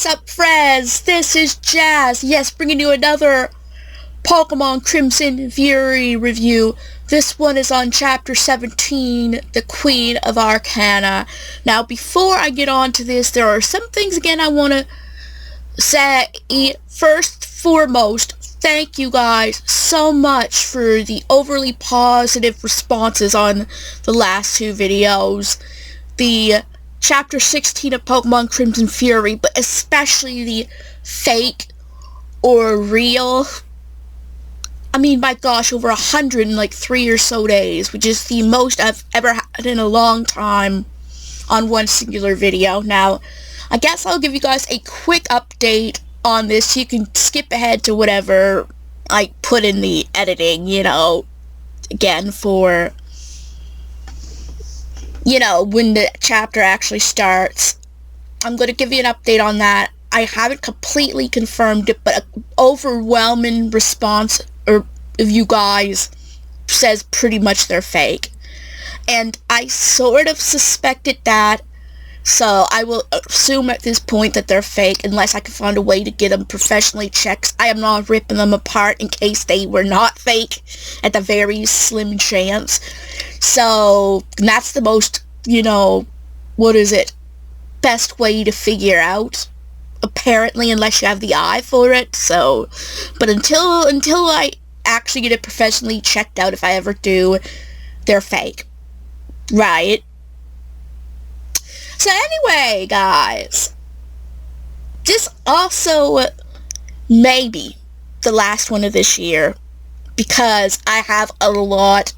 up, friends? This is Jazz. Yes, bringing you another Pokemon Crimson Fury review. This one is on Chapter 17, the Queen of Arcana. Now, before I get on to this, there are some things again I want to say. First, foremost, thank you guys so much for the overly positive responses on the last two videos. The Chapter 16 of Pokemon Crimson Fury, but especially the fake or real. I mean, my gosh, over 100 in like 3 or so days, which is the most I've ever had in a long time on one singular video. Now, I guess I'll give you guys a quick update on this. You can skip ahead to whatever I put in the editing, again for, when the chapter actually starts. I'm going to give you an update on that. I haven't completely confirmed it, but an overwhelming response of you guys says pretty much they're fake. And I sort of suspected that, so I will assume at this point that they're fake unless I can find a way to get them professionally checked. I am not ripping them apart in case they were not fake at the very slim chance. So that's the most, best way to figure out, apparently, unless you have the eye for it. So, but until I actually get it professionally checked out, if I ever do, they're fake, right? So anyway, guys, this also may be the last one of this year, because I have a lot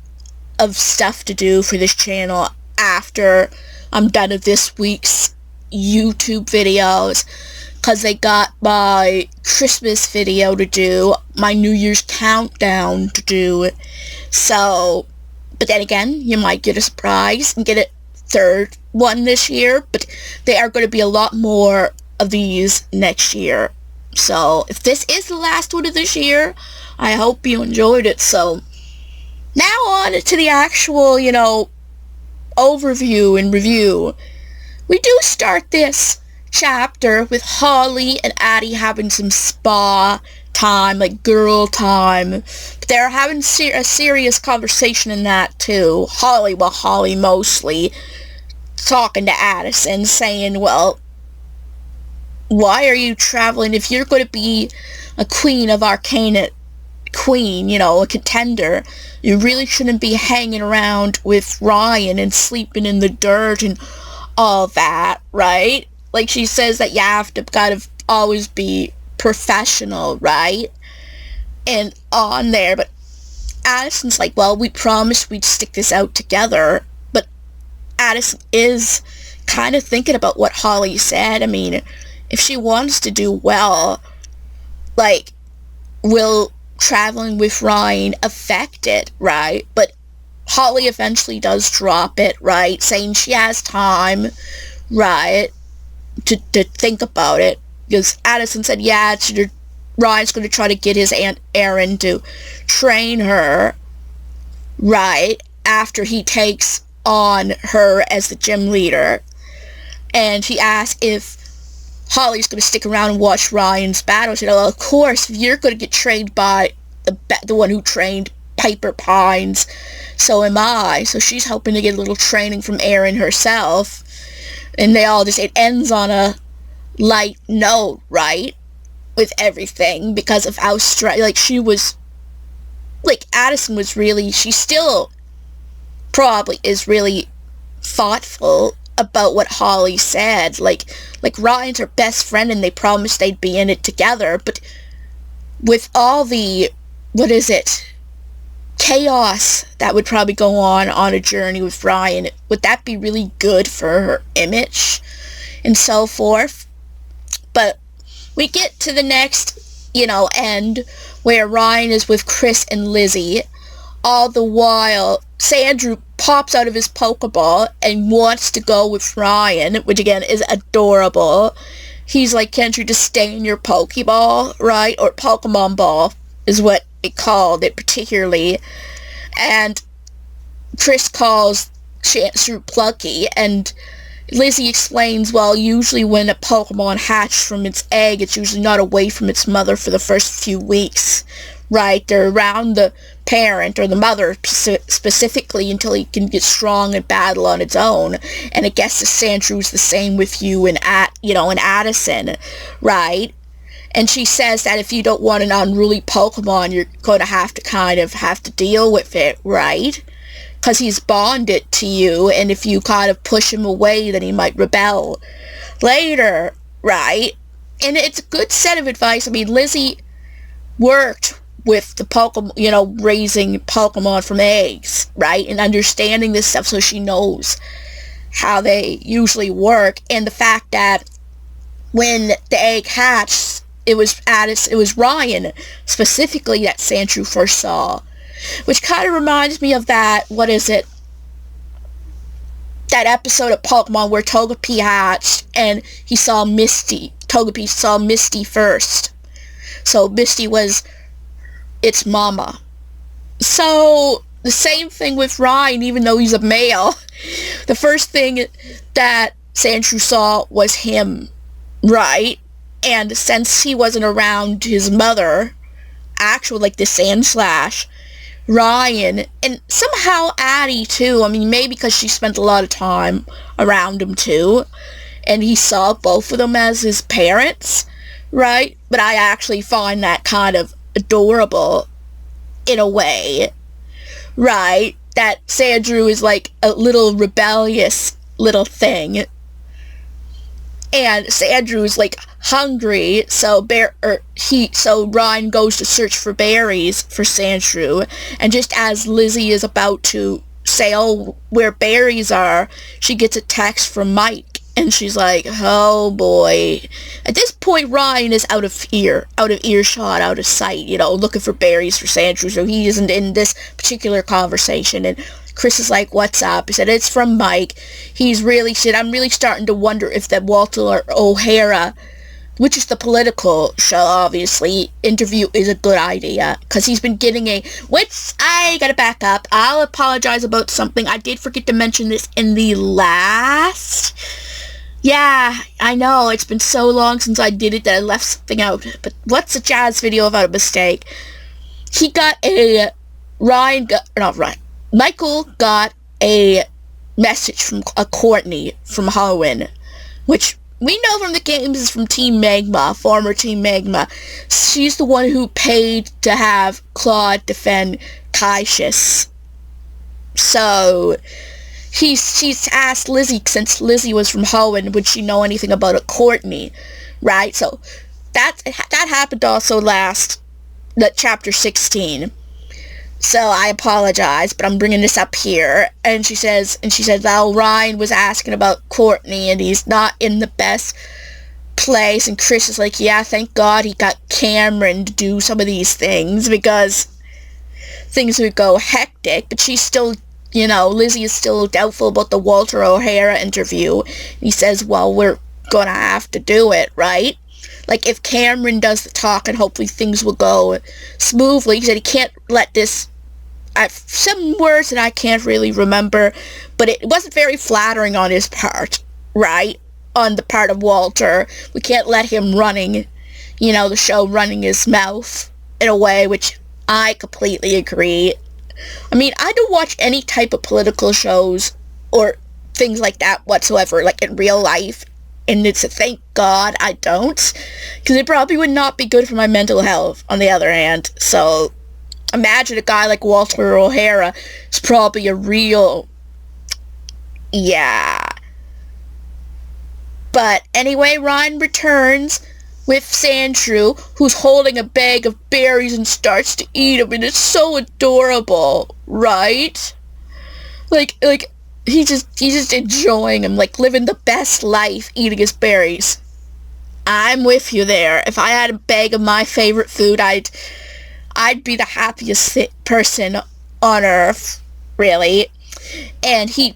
of stuff to do for this channel after I'm done with this week's YouTube videos, because they got my Christmas video to do, my New Year's countdown to do. So, but then again, you might get a surprise and get a third one this year, but there are going to be a lot more of these next year. So, if this is the last one of this year, I hope you enjoyed it. So, now on to the actual, overview and review. We do start this chapter with Holly and Addie having some spa time, like girl time. But they're having a serious conversation in that too. Holly mostly talking to Addison, saying, well, why are you traveling if you're going to be a queen of Arcana, a contender? You really shouldn't be hanging around with Ryan and sleeping in the dirt and all that, right? Like, she says that you have to kind of always be professional, right? And on there, but Addison's like, well, we promised we'd stick this out together. But Addison is kind of thinking about what Holly said. I mean, if she wants to do well, like, will traveling with Ryan affect it, right? But Holly eventually does drop it, right? Saying she has time, right, to think about it. Because Addison said, yeah, Ryan's going to try to get his Aunt Erin to train her, right, after he takes on her as the gym leader. And he asked if Holly's going to stick around and watch Ryan's battles. Well, of course, if you're going to get trained by the one who trained Piper Pines, so am I. So she's hoping to get a little training from Erin herself. And it ends on a light note, right? With everything, because of how Addison was really, she still probably is really thoughtful about what Holly said. Like Ryan's her best friend and they promised they'd be in it together, but with all the, chaos that would probably go on a journey with Ryan, would that be really good for her image and so forth? But we get to the next, end where Ryan is with Chris and Lizzie. All the while, Sandrew pops out of his Pokeball and wants to go with Ryan, which again is adorable. He's like, can't you just stay in your Pokeball, right? Or Pokemon ball is what it called it particularly. And Chris calls Chancellor Plucky, and Lizzie explains, well, usually when a Pokemon hatches from its egg, it's usually not away from its mother for the first few weeks, right? They're around the parent or the mother specifically until it can get strong and battle on its own. And I guess the Sandshrew the same with you and Addison, right? And she says that if you don't want an unruly Pokemon, you're going to have to deal with it, right? Because he's bonded to you, and if you kind of push him away, then he might rebel later, right? And it's a good set of advice. I mean, Lizzie worked with the Pokemon, raising Pokemon from eggs, right? And understanding this stuff, so she knows how they usually work. And the fact that when the egg hatched, it was Ryan specifically that Sandshrew first saw. Which kind of reminds me of that, that episode of Pokemon where Togepi hatched and he saw Misty. Togepi saw Misty first. So Misty was its mama. So the same thing with Ryan, even though he's a male. The first thing that Sandshrew saw was him, right? And since he wasn't around his mother, the Sandslash, Ryan, and somehow Addie too, I mean, maybe because she spent a lot of time around him too, and he saw both of them as his parents, right? But I actually find that kind of adorable in a way, right? That Sandshrew is like a little rebellious little thing, and Sandshrew is like hungry, so Ryan goes to search for berries for Sandshrew, and just as Lizzie is about to say, oh, where berries are, she gets a text from Mike, and she's like, oh boy. At this point, Ryan is out of earshot, out of sight, looking for berries for Sandshrew, so he isn't in this particular conversation. And Chris is like, what's up? He said, it's from Mike. He said, I'm really starting to wonder if that Walter O'Hara, which is the political show, obviously, interview is a good idea. Because he's been getting I gotta back up. I'll apologize about something. I did forget to mention this in the last. Yeah, I know. It's been so long since I did it that I left something out. But what's a jazz video without a mistake? Michael got a message from Courtney from Hoenn, which we know from the games is from Team Magma, former Team Magma. She's the one who paid to have Claude defend Cassius. So she's asked Lizzie, since Lizzie was from Hoenn, would she know anything about a Courtney, right? So that happened also chapter 16. So I apologize, but I'm bringing this up here. And she says, well, Ryan was asking about Courtney, and he's not in the best place. And Chris is like, yeah, thank God he got Cameron to do some of these things, because things would go hectic. But she's still, Lizzie is still doubtful about the Walter O'Hara interview. And he says, well, we're gonna have to do it, right? Like, if Cameron does the talk, and hopefully things will go smoothly. He said he can't let this... some words that I can't really remember, but it wasn't very flattering on his part, right? On the part of Walter. We can't let him running, the show running his mouth in a way, which I completely agree. I mean, I don't watch any type of political shows or things like that whatsoever, like in real life. And it's a thank God I don't, because it probably would not be good for my mental health, on the other hand. So imagine a guy like Walter O'Hara is probably a real... yeah. But anyway, Ryan returns with Sandshrew, who's holding a bag of berries and starts to eat them, and it's so adorable, right? Like he's just enjoying them, like living the best life, eating his berries. I'm with you there. If I had a bag of my favorite food, I'd be the happiest person on earth, really.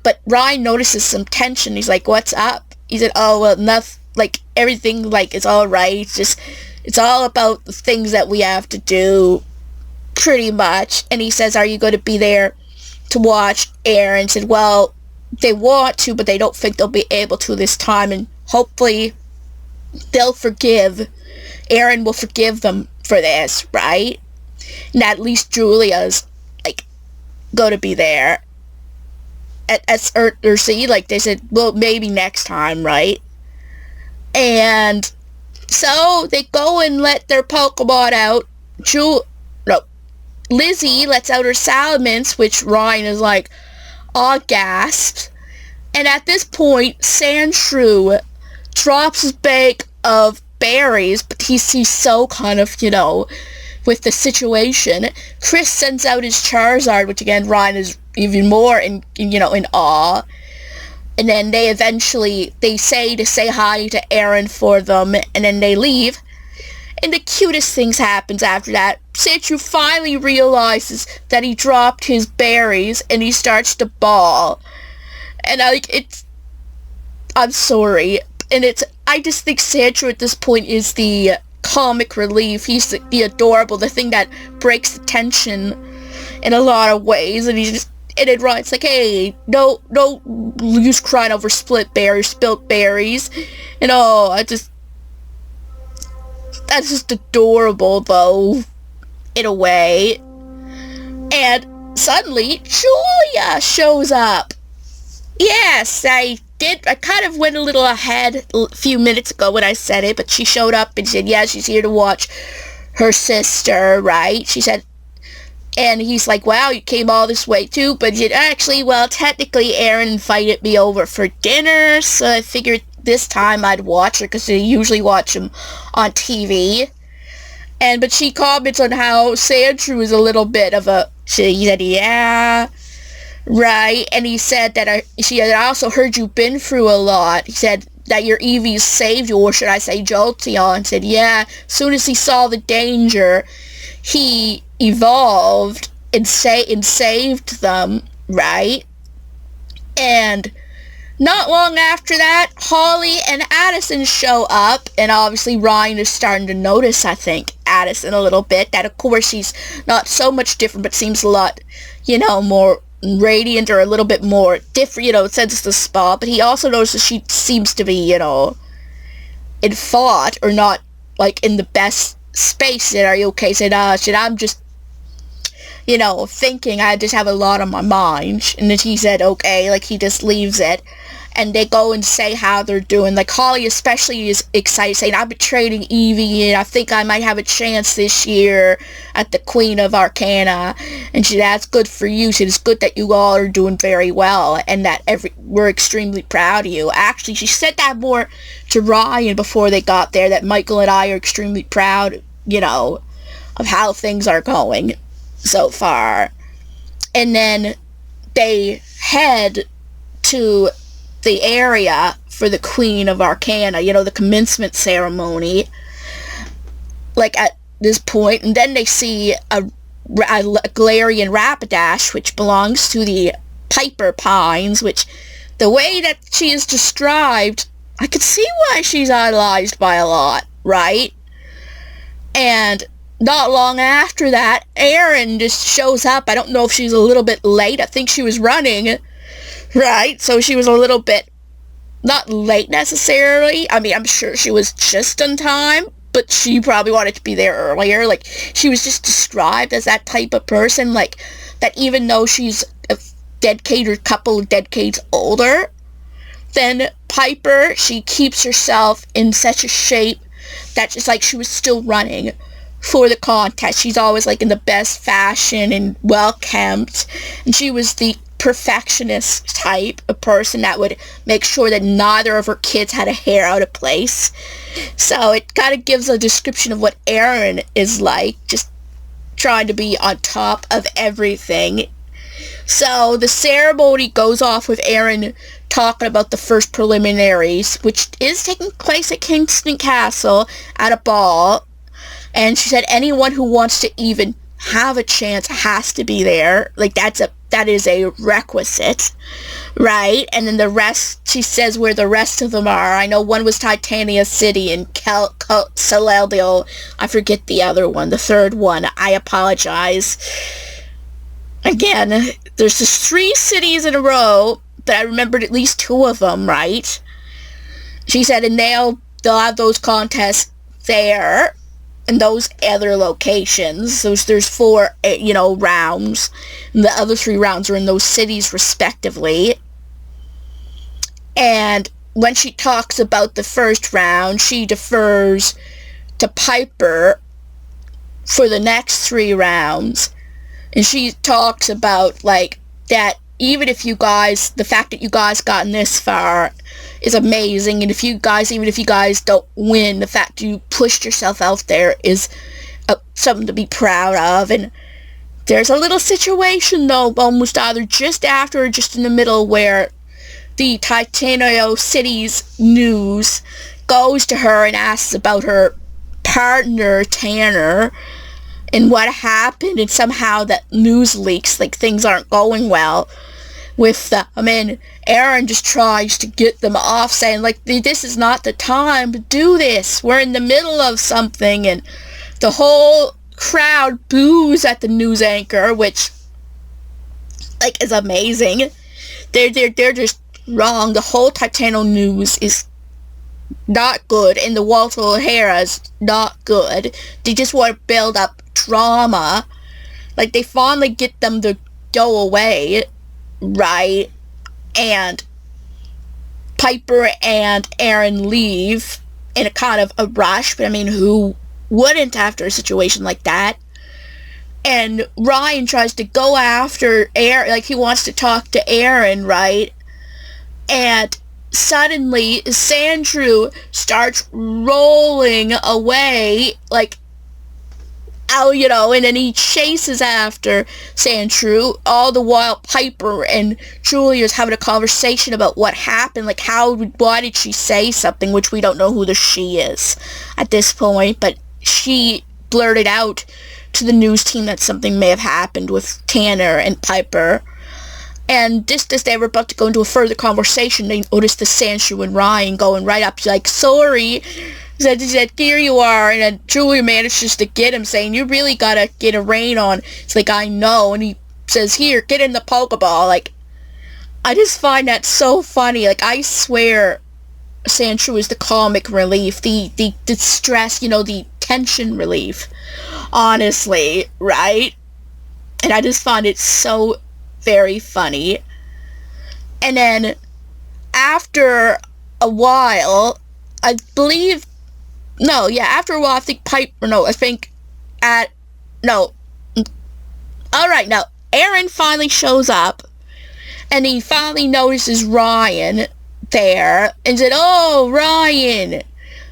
But Ryan notices some tension. He's like, what's up? He said, oh, well, nothing, like, everything, like, is alright. It's all about the things that we have to do, pretty much. And he says, are you going to be there to watch Aaron? Said, well, they want to, but they don't think they'll be able to this time, and hopefully they'll forgive. Aaron will forgive them for this, right? And at least Julia's, like, gonna be there. Or see, like, they said, well, maybe next time, right? And so they go and let their Pokemon out. Lizzie lets out her Salamence, which Ryan is like, aw, gasp. And at this point, Sandshrew drops his bag of berries, but he's so kind of, with the situation. Chris sends out his Charizard, which again, Ryan is even more in awe. And then they say hi to Aaron for them, and then they leave. And the cutest things happens after that. Sandshrew finally realizes that he dropped his berries, and he starts to bawl. And I'm sorry. And I just think Sandshrew at this point is the comic relief. He's the adorable, the thing that breaks the tension in a lot of ways. And it writes like, hey, don't use crying over spilt berries. And that's just adorable, though, in a way. And suddenly, Julia shows up. Yes, I kind of went a little ahead a few minutes ago when I said it, but she showed up and said, yeah, she's here to watch her sister, right? She said, and he's like, wow, you came all this way too, but actually, well, technically, Aaron invited me over for dinner, so I figured this time I'd watch her, because they usually watch him on TV. But she comments on how Sandshrew is a little bit of he said, yeah, right, and he said that I also heard you've been through a lot. He said that your Eevees saved you, or should I say Jolteon. Said, yeah, as soon as he saw the danger, he evolved and saved them, right? And not long after that, Holly and Addison show up, and obviously Ryan is starting to notice, I think, Addison a little bit. That, of course, she's not so much different, but seems a lot, more radiant or a little bit more different, since the spa. But he also notices she seems to be, in thought, or not, like, in the best space. Said, are you okay? Said, I'm just, thinking. I just have a lot on my mind. And then he said, okay, like, he just leaves it. And they go and say how they're doing. Like, Holly especially is excited, saying, I've been training Eevee, and I think I might have a chance this year at the Queen of Arcana. And she said, that's good for you. She said, it's good that you all are doing very well, and that we're extremely proud of you. Actually, she said that more to Ryan before they got there, that Michael and I are extremely proud, of how things are going so far. And then they head to the area for the Queen of Arcana, the commencement ceremony, like at this point, and then they see a Galarian Rapidash, which belongs to the Piper Pines, which, the way that she is described, I could see why she's idolized by a lot, right? And not long after that, Erin just shows up. I don't know if she's a little bit late. I think she was running, right? So she was a little bit, not late necessarily. I mean, I'm sure she was just on time, but she probably wanted to be there earlier. Like, she was just described as that type of person, like, that even though she's a couple of decades older than Piper, she keeps herself in such a shape that it's like she was still running for the contest. She's always, like, in the best fashion and well-kempt, and she was the perfectionist type of person that would make sure that neither of her kids had a hair out of place. So it kind of gives a description of what Erin is like, just trying to be on top of everything. So the ceremony goes off with Erin talking about the first preliminaries, which is taking place at Kingston Castle at a ball. And she said anyone who wants to even have a chance has to be there. Like, that is a requisite, right? And then the rest, she says where the rest of them are. I know one was Titania City and Celadil. I forget the other one, the third one. I apologize. Again, there's just 3 cities in a row, but I remembered at least 2 of them, right? She said, and they'll have those contests there in those other locations. There's 4, rounds, and the other 3 rounds are in those cities respectively. And when she talks about the first round, she defers to Piper for the next 3 rounds, and she talks about, like, that even if you guys, the fact that you guys gotten this far is amazing, and even if you guys don't win, the fact you pushed yourself out there is something to be proud of. And there's a little situation, though, almost either just after or just in the middle, where the Titano City's news goes to her and asks about her partner, Tanner, and what happened, and somehow that news leaks, like things aren't going well with them. Aaron just tries to get them off, saying, like, this is not the time to do this. We're in the middle of something, and the whole crowd boos at the news anchor, which, like, is amazing. They're just wrong. The whole Titano news is not good, and the Walter O'Hara's not good. They just want to build up drama. Like, they finally get them to go away, right? And Piper and Aaron leave in a kind of a rush, but who wouldn't after a situation like that? And Ryan tries to go after Aaron, like he wants to talk to Aaron, right? And suddenly Sandrew starts rolling away, like, and then he chases after Sandrew, all the while Piper and Julia's having a conversation about what happened, like why did she say something, which we don't know who the she is at this point, but she blurted out to the news team that something may have happened with Tanner and Piper. And just as they were about to go into a further conversation, they noticed the Sandrew and Ryan going right up, like, sorry. He said, here you are. And then Julia manages to get him, saying, you really gotta get a rein on. It's like, I know. And he says, here, get in the Pokeball. Like, I just find that so funny. Like, I swear Sandrew is the comic relief, the stress, the tension relief. Honestly, right? And I just find it so very funny. And then after a while, I think Aaron finally shows up, and he finally notices Ryan there, and said, oh, Ryan,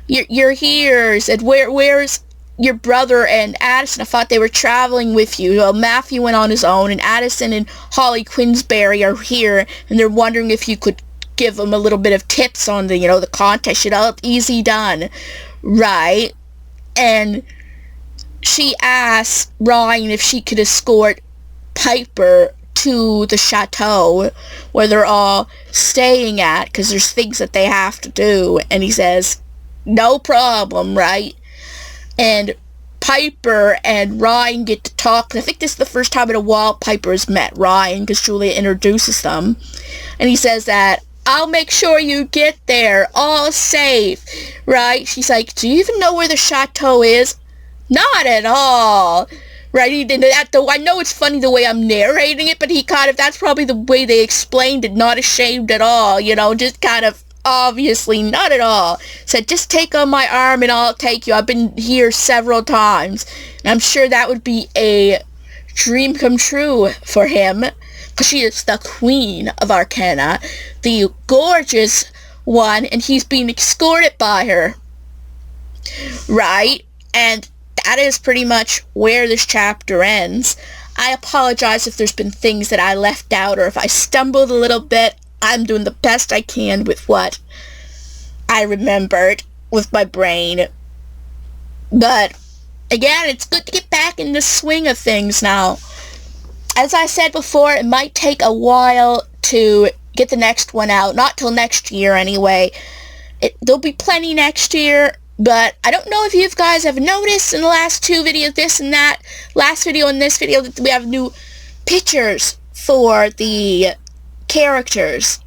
you're here. He said, where's your brother and Addison? I thought they were traveling with you. Well, Matthew went on his own, and Addison and Holly Queensberry are here, and they're wondering if you could give them a little bit of tips on the contest. Easy done, right? And she asks Ryan if she could escort Piper to the chateau where they're all staying at, because there's things that they have to do, and he says, no problem, right? And Piper and Ryan get to talk. I think this is the first time in a while Piper has met Ryan, because Julia introduces them. And he says that, I'll make sure you get there, all safe, right? She's like, do you even know where the chateau is? Not at all, right? I know it's funny the way I'm narrating it, but that's probably the way they explained it, not ashamed at all, just kind of obviously not at all. Said, just take on my arm and I'll take you. I've been here several times. And I'm sure that would be a dream come true for him, because she is the queen of Arcana, the gorgeous one, and he's being escorted by her, right? And that is pretty much where this chapter ends. I apologize if there's been things that I left out, or if I stumbled a little bit. I'm doing the best I can with what I remembered with my brain. But again, it's good to get back in the swing of things now. As I said before, it might take a while to get the next one out. Not till next year, anyway. There'll be plenty next year, but I don't know if you guys have noticed in the last 2 videos, this and that, last video and this video, that we have new pictures for the characters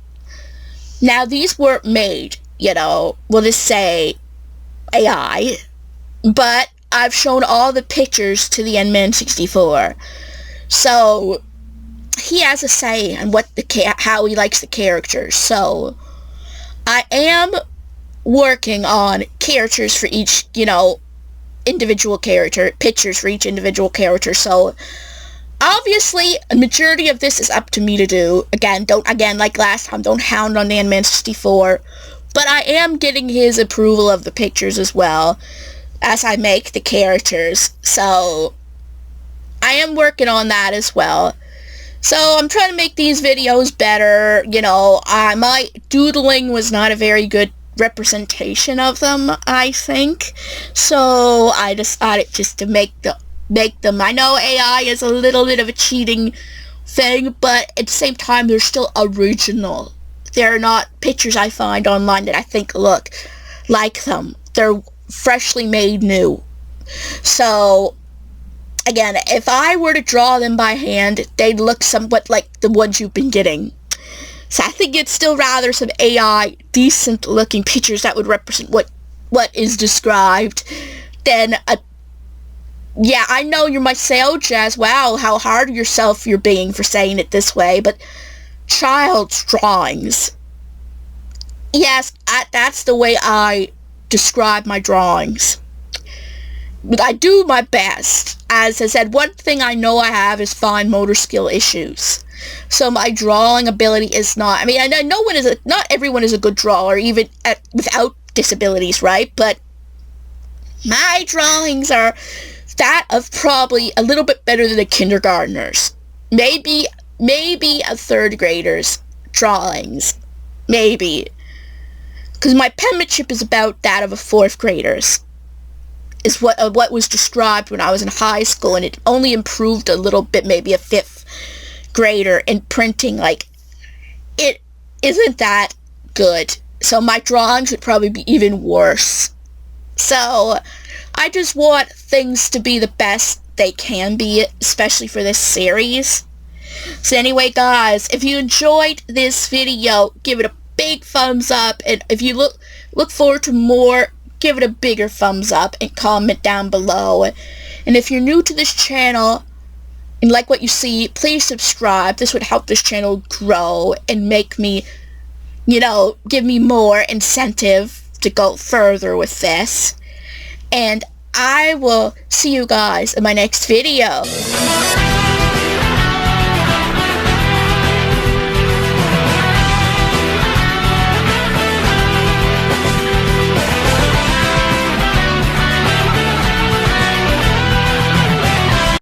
Now, these weren't made, we'll just say AI, but I've shown all the pictures to the N-Man64. So, he has a say on how he likes the characters. So, I am working on characters for each, individual character, pictures for each individual character. So, obviously, a majority of this is up to me to do. Again, like last time, don't hound on the N-Man64. But I am getting his approval of the pictures as well as I make the characters. So, I am working on that as well. So, I'm trying to make these videos better. My doodling was not a very good representation of them, I think. So, I decided just to make them. I know AI is a little bit of a cheating thing, but at the same time, they're still original. They're not pictures I find online that I think look like them. They're freshly made new. So, again, if I were to draw them by hand, they'd look somewhat like the ones you've been getting. So I think it's still rather some AI, decent-looking pictures that would represent what is described than a... Yeah, I know you might say, oh, Jazz, wow, how hard yourself you're being for saying it this way, but child's drawings. Yes, that's the way I describe my drawings. But I do my best. As I said, one thing I know I have is fine motor skill issues. So my drawing ability is not... I mean, I know not everyone is a good drawer, even without disabilities, right? But my drawings are that of probably a little bit better than a kindergartner's. Maybe a third grader's drawings. Maybe. Because my penmanship is about that of a fourth grader's. Is what was described when I was in high school, and it only improved a little bit, maybe a fifth grader in printing. Like, it isn't that good. So my drawings would probably be even worse. So I just want things to be the best they can be, especially for this series. So anyway, guys, if you enjoyed this video, give it a big thumbs up, and if you look forward to more, give it a bigger thumbs up and comment down below. And if you're new to this channel and like what you see, please subscribe. This would help this channel grow and make me, give me more incentive to go further with this. And I will see you guys in my next video.